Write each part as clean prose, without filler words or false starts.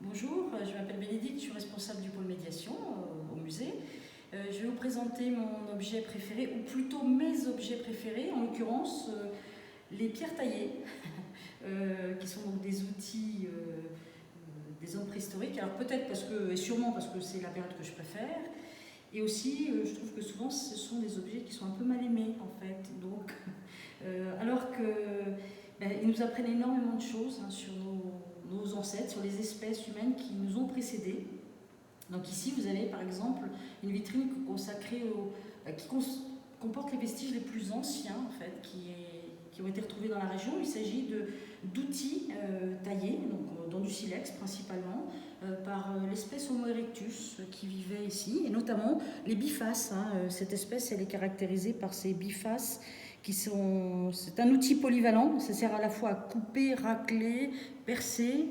Bonjour, je m'appelle Bénédicte, je suis responsable du pôle médiation au musée. Je vais vous présenter mon objet préféré, ou plutôt mes objets préférés, en l'occurrence les pierres taillées, qui sont donc des outils des hommes préhistoriques. Alors peut-être parce que, et sûrement parce que c'est la période que je préfère, et aussi je trouve que souvent ce sont des objets qui sont un peu mal aimés en fait. Donc, alors que ils nous apprennent énormément de choses sur nos ancêtres, sur les espèces humaines qui nous ont précédés. Donc ici, vous avez par exemple une vitrine consacrée qui comporte les vestiges les plus anciens en fait, qui ont été retrouvés dans la région. Il s'agit d'outils taillés, donc, dans du silex principalement, par l'espèce Homo erectus qui vivait ici, et notamment les bifaces. Cette espèce, elle est caractérisée par ces bifaces c'est un outil polyvalent, ça sert à la fois à couper, racler, percer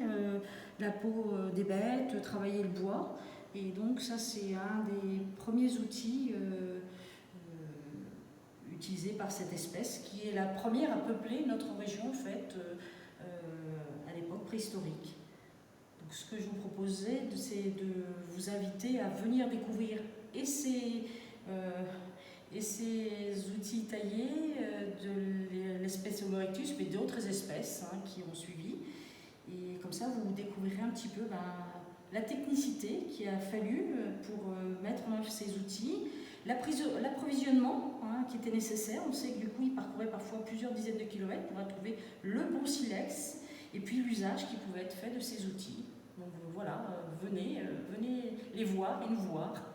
la peau des bêtes, travailler le bois. Et donc ça, c'est un des premiers outils utilisés par cette espèce, qui est la première à peupler notre région en fait, à l'époque préhistorique. Donc ce que je vous proposais, c'est de vous inviter à venir découvrir et ces outils taillés de l'espèce Homo erectus, mais d'autres espèces qui ont suivi. Et comme ça, vous découvrirez un petit peu la technicité qu'il a fallu pour mettre en œuvre ces outils, l'approvisionnement qui était nécessaire. On sait que du coup, ils parcouraient parfois plusieurs dizaines de kilomètres pour trouver le bon silex, et puis l'usage qui pouvait être fait de ces outils. Donc voilà, venez les voir et nous voir.